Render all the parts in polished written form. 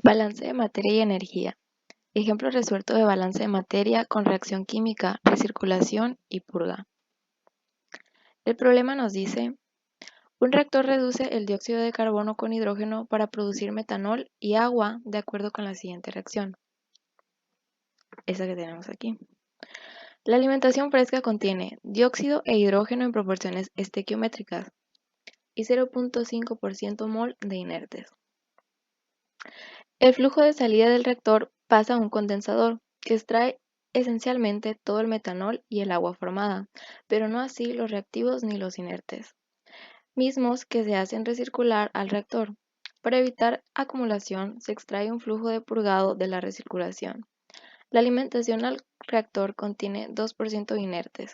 Balance de materia y energía. Ejemplo resuelto de balance de materia con reacción química, recirculación y purga. El problema nos dice, un reactor reduce el dióxido de carbono con hidrógeno para producir metanol y agua de acuerdo con la siguiente reacción. Esa que tenemos aquí. La alimentación fresca contiene dióxido e hidrógeno en proporciones estequiométricas y 0.5% mol de inertes. El flujo de salida del reactor pasa a un condensador que extrae esencialmente todo el metanol y el agua formada, pero no así los reactivos ni los inertes, mismos que se hacen recircular al reactor. Para evitar acumulación se extrae un flujo de purgado de la recirculación. La alimentación al reactor contiene 2% inertes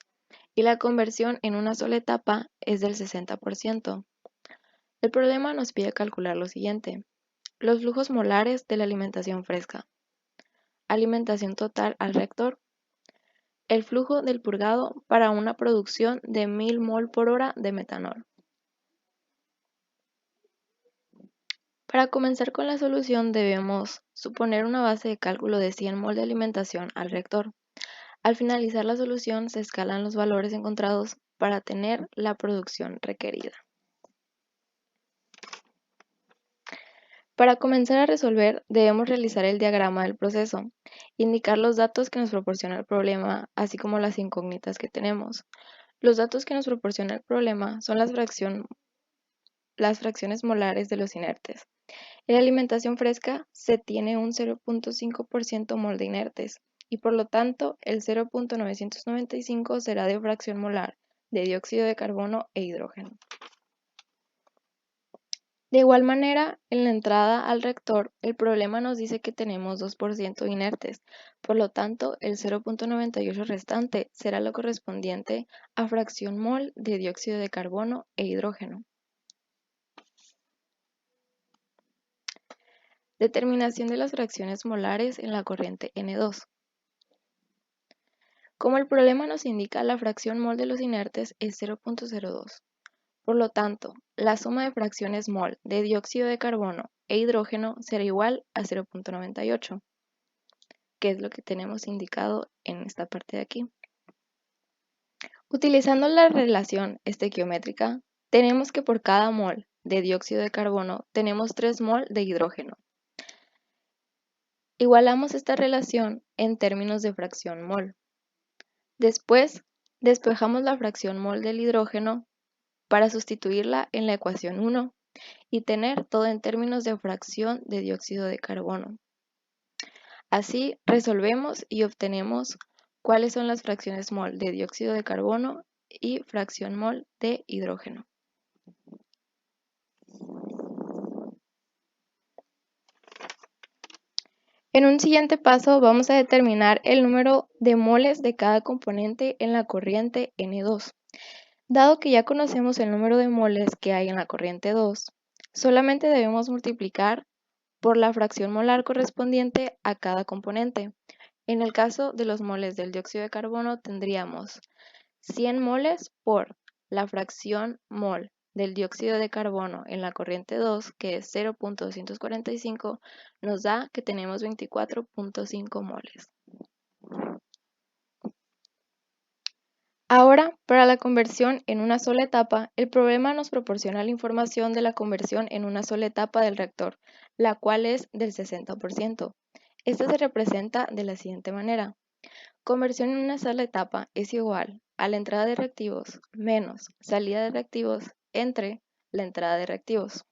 y la conversión en una sola etapa es del 60%. El problema nos pide calcular lo siguiente. Los flujos molares de la alimentación fresca. Alimentación total al reactor. El flujo del purgado para una producción de 1000 mol por hora de metanol. Para comenzar con la solución debemos suponer una base de cálculo de 100 mol de alimentación al reactor. Al finalizar la solución se escalan los valores encontrados para tener la producción requerida. Para comenzar a resolver, debemos realizar el diagrama del proceso, indicar los datos que nos proporciona el problema, así como las incógnitas que tenemos. Los datos que nos proporciona el problema son las fracciones molares de los inertes. En la alimentación fresca se tiene un 0.5% mol de inertes, y por lo tanto el 0.995 será de fracción molar de dióxido de carbono e hidrógeno. De igual manera, en la entrada al reactor, el problema nos dice que tenemos 2% inertes, por lo tanto, el 0.98 restante será lo correspondiente a fracción mol de dióxido de carbono e hidrógeno. Determinación de las fracciones molares en la corriente N2. Como el problema nos indica, la fracción mol de los inertes es 0.02. Por lo tanto, la suma de fracciones mol de dióxido de carbono e hidrógeno será igual a 0.98, que es lo que tenemos indicado en esta parte de aquí. Utilizando la relación estequiométrica, tenemos que por cada mol de dióxido de carbono tenemos 3 mol de hidrógeno. Igualamos esta relación en términos de fracción mol. Después, despejamos la fracción mol del hidrógeno para sustituirla en la ecuación 1 y tener todo en términos de fracción de dióxido de carbono. Así resolvemos y obtenemos cuáles son las fracciones mol de dióxido de carbono y fracción mol de hidrógeno. En un siguiente paso vamos a determinar el número de moles de cada componente en la corriente N2. Dado que ya conocemos el número de moles que hay en la corriente 2, solamente debemos multiplicar por la fracción molar correspondiente a cada componente. En el caso de los moles del dióxido de carbono tendríamos 100 moles por la fracción mol del dióxido de carbono en la corriente 2, que es 0.245, nos da que tenemos 24.5 moles. Ahora, para la conversión en una sola etapa, el problema nos proporciona la información de la conversión en una sola etapa del reactor, la cual es del 60%. Esta se representa de la siguiente manera. Conversión en una sola etapa es igual a la entrada de reactivos menos salida de reactivos entre la entrada de reactivos.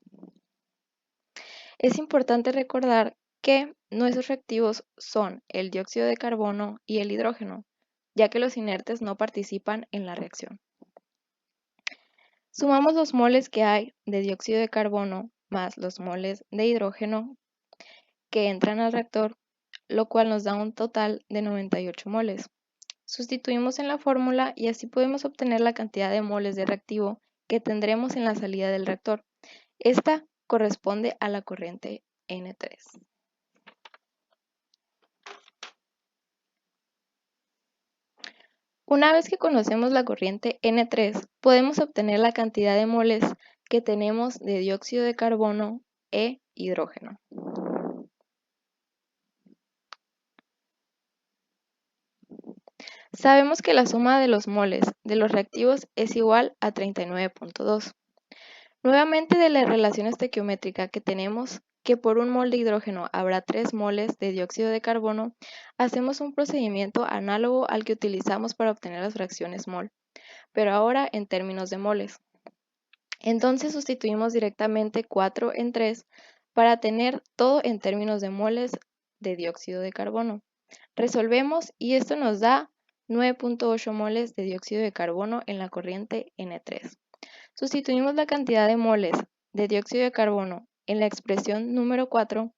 Es importante recordar que nuestros reactivos son el dióxido de carbono y el hidrógeno, ya que los inertes no participan en la reacción. Sumamos los moles que hay de dióxido de carbono más los moles de hidrógeno que entran al reactor, lo cual nos da un total de 98 moles. Sustituimos en la fórmula y así podemos obtener la cantidad de moles de reactivo que tendremos en la salida del reactor. Esta corresponde a la corriente N3. Una vez que conocemos la corriente N3, podemos obtener la cantidad de moles que tenemos de dióxido de carbono e hidrógeno. Sabemos que la suma de los moles de los reactivos es igual a 39.2. Nuevamente de la relación estequiométrica que tenemos, que por un mol de hidrógeno habrá 3 moles de dióxido de carbono, hacemos un procedimiento análogo al que utilizamos para obtener las fracciones mol, pero ahora en términos de moles. Entonces sustituimos directamente 4 en 3 para tener todo en términos de moles de dióxido de carbono. Resolvemos y esto nos da 9.8 moles de dióxido de carbono en la corriente N3. Sustituimos la cantidad de moles de dióxido de carbono en la expresión número 4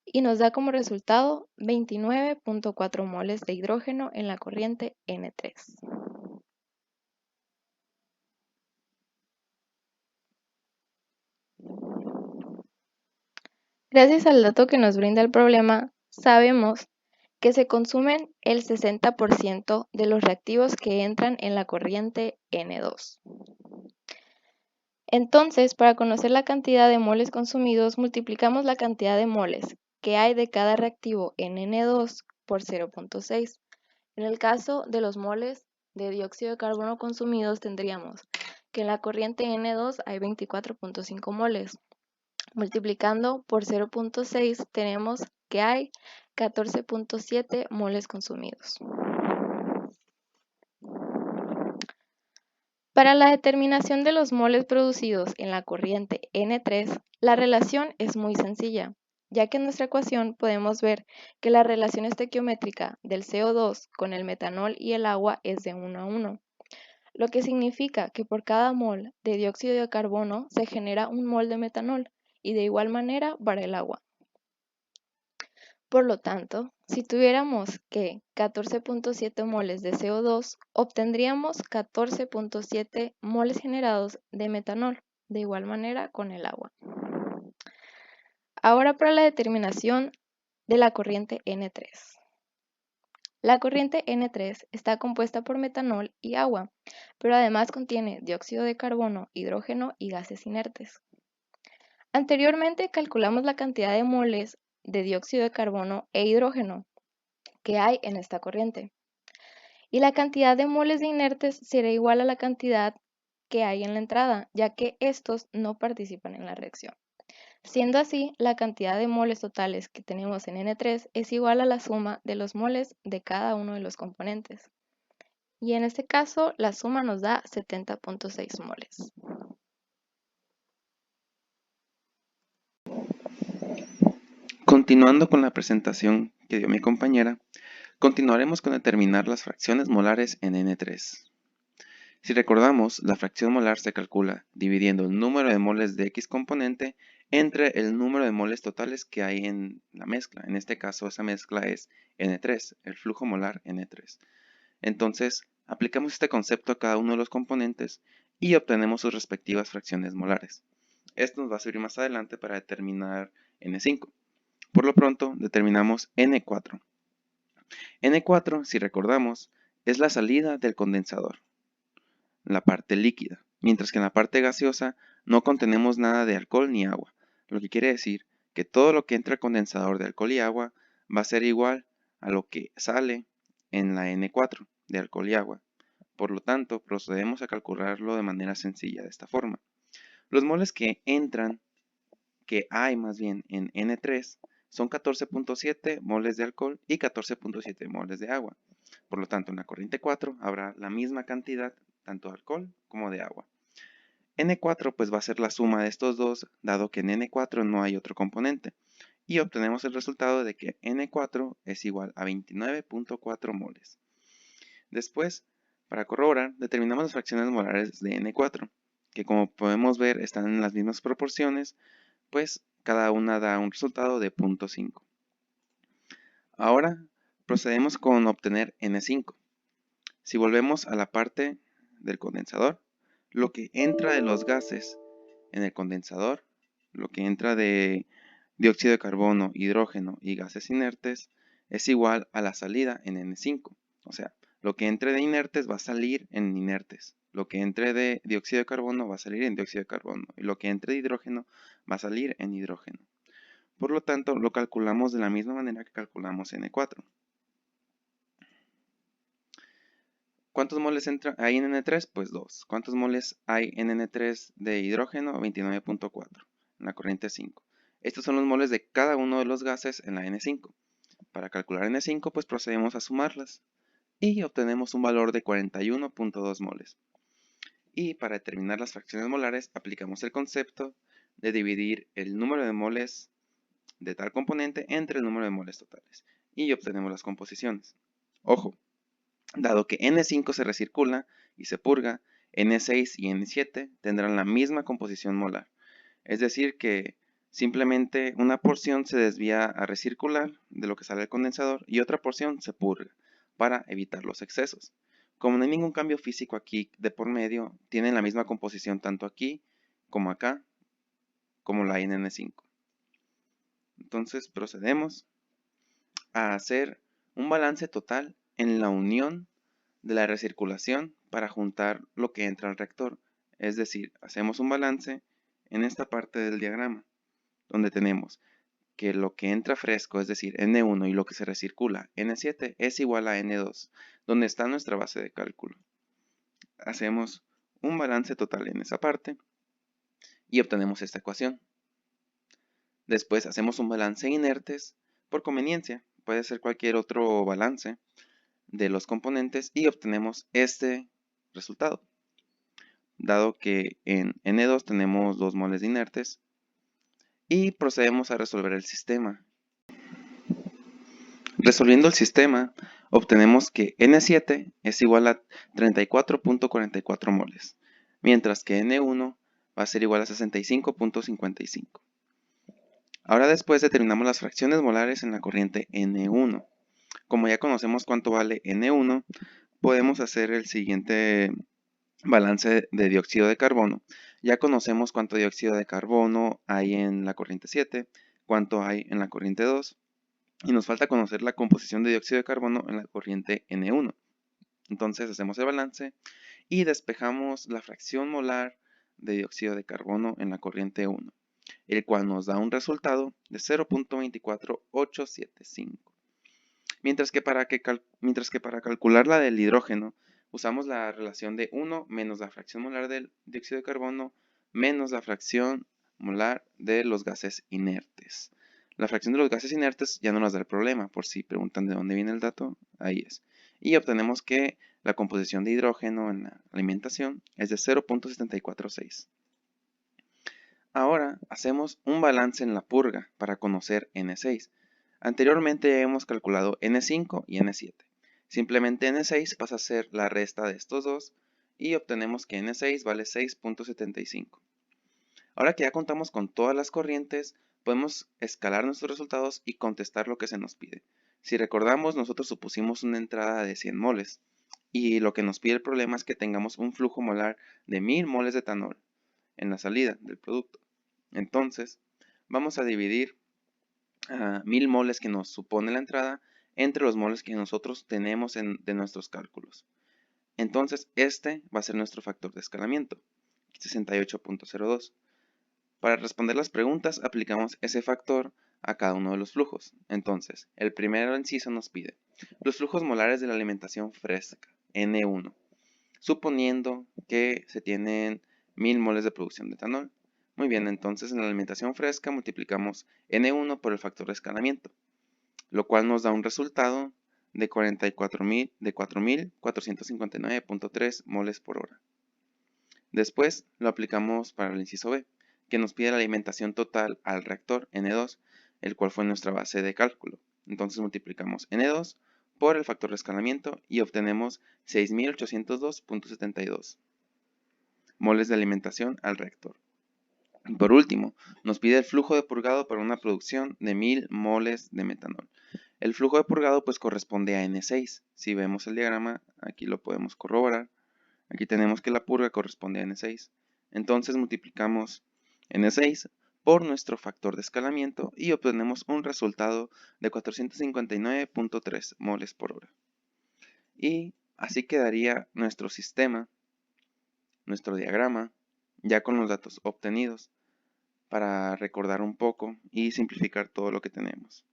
y nos da como resultado 29.4 moles de hidrógeno en la corriente N3. Gracias al dato que nos brinda el problema, sabemos que se consumen el 60% de los reactivos que entran en la corriente N2. Entonces, para conocer la cantidad de moles consumidos, multiplicamos la cantidad de moles que hay de cada reactivo en N2 por 0.6. En el caso de los moles de dióxido de carbono consumidos, tendríamos que en la corriente N2 hay 24.5 moles. Multiplicando por 0.6 tenemos que hay 14.7 moles consumidos. Para la determinación de los moles producidos en la corriente N3, la relación es muy sencilla, ya que en nuestra ecuación podemos ver que la relación estequiométrica del CO2 con el metanol y el agua es de 1 a 1, lo que significa que por cada mol de dióxido de carbono se genera un mol de metanol y de igual manera para el agua. Por lo tanto, si tuviéramos que 14.7 moles de CO2, obtendríamos 14.7 moles generados de metanol, de igual manera con el agua. Ahora para la determinación de la corriente N3. La corriente N3 está compuesta por metanol y agua, pero además contiene dióxido de carbono, hidrógeno y gases inertes. Anteriormente calculamos la cantidad de moles de dióxido de carbono e hidrógeno que hay en esta corriente. Y la cantidad de moles de inertes será igual a la cantidad que hay en la entrada, ya que estos no participan en la reacción. Siendo así, la cantidad de moles totales que tenemos en N3 es igual a la suma de los moles de cada uno de los componentes. Y en este caso, la suma nos da 70.6 moles. Continuando con la presentación que dio mi compañera, continuaremos con determinar las fracciones molares en N3. Si recordamos, la fracción molar se calcula dividiendo el número de moles de X componente entre el número de moles totales que hay en la mezcla. En este caso, esa mezcla es N3, el flujo molar N3. Entonces, aplicamos este concepto a cada uno de los componentes y obtenemos sus respectivas fracciones molares. Esto nos va a servir más adelante para determinar N5. Por lo pronto, determinamos N4. N4, si recordamos, es la salida del condensador, la parte líquida, mientras que en la parte gaseosa no contenemos nada de alcohol ni agua, lo que quiere decir que todo lo que entra al condensador de alcohol y agua va a ser igual a lo que sale en la N4 de alcohol y agua. Por lo tanto, procedemos a calcularlo de manera sencilla de esta forma. Los moles que hay más bien en N3 son 14.7 moles de alcohol y 14.7 moles de agua. Por lo tanto, en la corriente 4 habrá la misma cantidad tanto de alcohol como de agua. N4 pues va a ser la suma de estos dos, dado que en N4 no hay otro componente. Y obtenemos el resultado de que N4 es igual a 29.4 moles. Después, para corroborar, determinamos las fracciones molares de N4, que como podemos ver están en las mismas proporciones, pues cada una da un resultado de 0.5. Ahora procedemos con obtener N5. Si volvemos a la parte del condensador, lo que entra de los gases en el condensador, lo que entra de dióxido de carbono, hidrógeno y gases inertes, es igual a la salida en N5. O sea, lo que entre de inertes va a salir en inertes. Lo que entre de dióxido de carbono va a salir en dióxido de carbono. Y lo que entre de hidrógeno va a salir en hidrógeno. Por lo tanto, lo calculamos de la misma manera que calculamos N4. ¿Cuántos moles hay en N3? Pues 2. ¿Cuántos moles hay en N3 de hidrógeno? 29.4 en la corriente 5. Estos son los moles de cada uno de los gases en la N5. Para calcular N5, pues procedemos a sumarlas y obtenemos un valor de 41.2 moles. Y para determinar las fracciones molares, aplicamos el concepto de dividir el número de moles de tal componente entre el número de moles totales. Y obtenemos las composiciones. Ojo, dado que N5 se recircula y se purga, N6 y N7 tendrán la misma composición molar. Es decir que simplemente una porción se desvía a recircular de lo que sale del condensador y otra porción se purga para evitar los excesos. Como no hay ningún cambio físico aquí de por medio, tienen la misma composición tanto aquí como acá, como la hay en N5. Entonces procedemos a hacer un balance total en la unión de la recirculación para juntar lo que entra al reactor. Es decir, hacemos un balance en esta parte del diagrama, donde tenemos que lo que entra fresco, es decir, N1, y lo que se recircula, N7, es igual a N2, donde está nuestra base de cálculo. Hacemos un balance total en esa parte y obtenemos esta ecuación. Después hacemos un balance inertes por conveniencia. Puede ser cualquier otro balance de los componentes y obtenemos este resultado. Dado que en N2 tenemos 2 moles de inertes y procedemos a resolver el sistema. Resolviendo el sistema, obtenemos que N7 es igual a 34.44 moles, mientras que N1 va a ser igual a 65.55. Ahora después determinamos las fracciones molares en la corriente N1. Como ya conocemos cuánto vale N1, podemos hacer el siguiente balance de dióxido de carbono. Ya conocemos cuánto dióxido de carbono hay en la corriente 7, cuánto hay en la corriente 2, y nos falta conocer la composición de dióxido de carbono en la corriente N1. Entonces hacemos el balance y despejamos la fracción molar de dióxido de carbono en la corriente 1, el cual nos da un resultado de 0.24875. Mientras que para calcular la del hidrógeno, usamos la relación de 1 menos la fracción molar del dióxido de carbono menos la fracción molar de los gases inertes. La fracción de los gases inertes ya no nos da el problema, por si preguntan de dónde viene el dato, ahí es. Y obtenemos que la composición de hidrógeno en la alimentación es de 0.746. Ahora hacemos un balance en la purga para conocer N6. Anteriormente ya hemos calculado N5 y N7. Simplemente N6 pasa a ser la resta de estos dos y obtenemos que N6 vale 6.75. Ahora que ya contamos con todas las corrientes, podemos escalar nuestros resultados y contestar lo que se nos pide. Si recordamos, nosotros supusimos una entrada de 100 moles y lo que nos pide el problema es que tengamos un flujo molar de 1000 moles de etanol en la salida del producto. Entonces, vamos a dividir 1000 moles que nos supone la entrada entre los moles que nosotros tenemos de nuestros cálculos. Entonces, este va a ser nuestro factor de escalamiento, 68.02. Para responder las preguntas, aplicamos ese factor a cada uno de los flujos. Entonces, el primer inciso nos pide los flujos molares de la alimentación fresca, N1, suponiendo que se tienen 1000 moles de producción de etanol. Muy bien, entonces en la alimentación fresca multiplicamos N1 por el factor de escalamiento, lo cual nos da un resultado de 4.459.3 moles por hora. Después lo aplicamos para el inciso B, que nos pide la alimentación total al reactor N2, el cual fue nuestra base de cálculo. Entonces multiplicamos N2 por el factor de escalamiento y obtenemos 6.802.72 moles de alimentación al reactor. Y por último, nos pide el flujo de purgado para una producción de 1000 moles de metanol. El flujo de purgado pues corresponde a N6. Si vemos el diagrama, aquí lo podemos corroborar. Aquí tenemos que la purga corresponde a N6. Entonces multiplicamos N6 por nuestro factor de escalamiento y obtenemos un resultado de 459.3 moles por hora. Y así quedaría nuestro sistema, nuestro diagrama, ya con los datos obtenidos, para recordar un poco y simplificar todo lo que tenemos.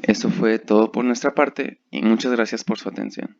Eso fue todo por nuestra parte y muchas gracias por su atención.